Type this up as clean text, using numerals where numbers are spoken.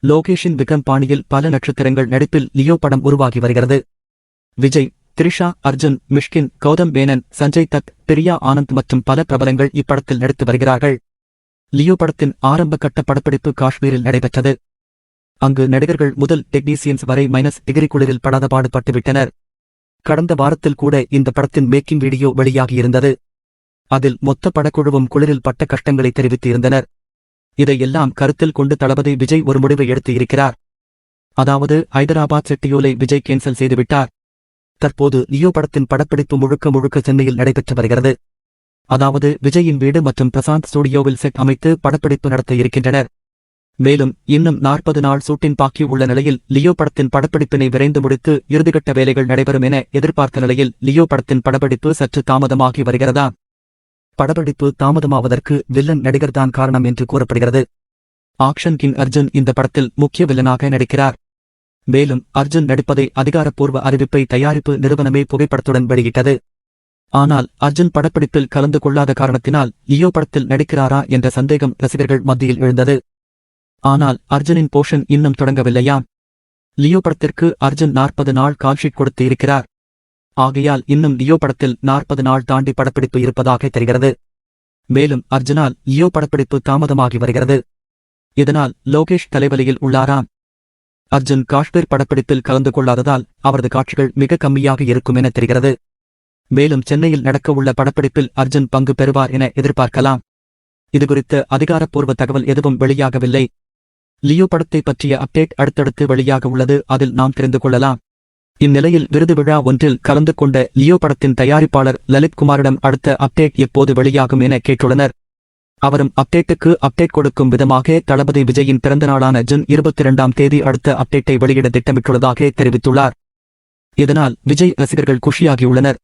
லோகேஷின் விக்ரம் பாணியில் பல நட்சத்திரங்கள் நடிப்பில் லியோ படம் உருவாகி வருகிறது. விஜய், த்ரிஷா, அர்ஜுன், மிஷ்கின், கௌதம் மேனன், சஞ்சய் தத், பிரியா ஆனந்த் மற்றும் பல பிரபலங்கள் இப்படத்தில் நடித்து வருகிறார்கள். லியோ படத்தின் ஆரம்ப கட்ட படப்பிடிப்பு காஷ்மீரில் நடைபெற்றது. அங்கு நடிகர்கள் முதல் டெக்னீசியன்ஸ் வரை -டிகிரி குளிரில் படாத பாடுபட்டுவிட்டனர். கடந்த வாரத்தில் கூட இந்த படத்தின் மேக்கிங் வீடியோ வெளியாகியிருந்தது. அதில் மொத்த படக்குழுவும் குளிரில் பட்ட கஷ்டங்களை தெரிவித்து இருந்தனர். இதையெல்லாம் கருத்தில் கொண்டு தளபதி விஜய் ஒரு முடிவை எடுத்து இருக்கிறார். அதாவது ஹைதராபாத் ஷெட்யூலை விஜய் கேன்சல் செய்துவிட்டார். தற்போது லியோ படத்தின் படப்பிடிப்பு முழுக்க சென்னையில் நடைபெற்று வருகிறது. அதாவது விஜயின் வீடு மற்றும் பிரசாந்த் ஸ்டுடியோவில் செட் அமைத்து படப்பிடிப்பு நடத்த இருக்கின்றனர். மேலும் இன்னும் 40 நாள் ஷூட்டிங் பாக்கி உள்ள நிலையில் லியோ படத்தின் படப்பிடிப்பினை விரைந்து முடித்து இறுதிக்கட்ட வேலைகள் நடைபெறும் என எதிர்பார்த்த நிலையில் லியோ படத்தின் படப்பிடிப்பு சற்று தாமதமாகி வருகிறதா? படப்பிடிப்பு தாமதமாவதற்கு வில்லன் நடிகர்தான் காரணம் என்று கூறப்படுகிறது. ஆக்ஷன் கிங் அர்ஜுன் இந்த படத்தில் முக்கிய வில்லனாக நடிக்கிறார். மேலும் அர்ஜுன் நடிப்பதை அதிகாரப்பூர்வ அறிவிப்பை தயாரிப்பு நிறுவனமே புகைப்படத்துடன் வெளியிட்டது. ஆனால் அர்ஜுன் படப்பிடிப்பில் கலந்து கொள்ளாத காரணத்தினால் லியோ படத்தில் நடிக்கிறாரா என்ற சந்தேகம் ரசிகர்கள் மத்தியில் எழுந்தது. ஆனால் அர்ஜுனின் போர்ஷன் இன்னும் தொடங்கவில்லையாம். லியோ படத்திற்கு அர்ஜுன் 40 நாள் கால்ஷீட் கொடுத்து இருக்கிறார். ஆகையால் இன்னும் லியோ படத்தில் 40 நாள் தாண்டி படப்பிடிப்பு இருப்பதாக தெரிகிறது. மேலும் அர்ஜுனால் லியோ படப்பிடிப்பு தாமதமாகி வருகிறது. இதனால் லோகேஷ் தலைவலியில் உள்ளாராம். அர்ஜுன் காஷ்மீர் படப்பிடிப்பில் கலந்து கொள்ளாததால் அவரது காட்சிகள் மிக கம்மியாக இருக்கும் என தெரிகிறது. மேலும் சென்னையில் நடக்கவுள்ள படப்பிடிப்பில் அர்ஜுன் பங்கு பெறுவார் என எதிர்பார்க்கலாம். இதுகுறித்த அதிகாரப்பூர்வ தகவல் எதுவும் வெளியாகவில்லை. லியோ படத்தை பற்றிய அப்டேட் அடுத்தடுத்து வெளியாக உள்ளது. அதில் நாம் தெரிந்து கொள்ளலாம். இந்நிலையில் விருது விழா ஒன்றில் கலந்து கொண்ட லியோ படத்தின் தயாரிப்பாளர் லலித் குமாரிடம் அடுத்த அப்டேட் எப்போது வெளியாகும் என கேட்டுள்ளனர். அவரும் அப்டேட்டுக்கு அப்டேட் கொடுக்கும் விதமாக தளபதி விஜயின் பிறந்தநாளான ஜூன் 22ஆம் தேதி அடுத்த அப்டேட்டை வெளியிட திட்டமிட்டுள்ளதாக தெரிவித்துள்ளார். இதனால் விஜய் ரசிகர்கள் குஷியாகியுள்ளனர்.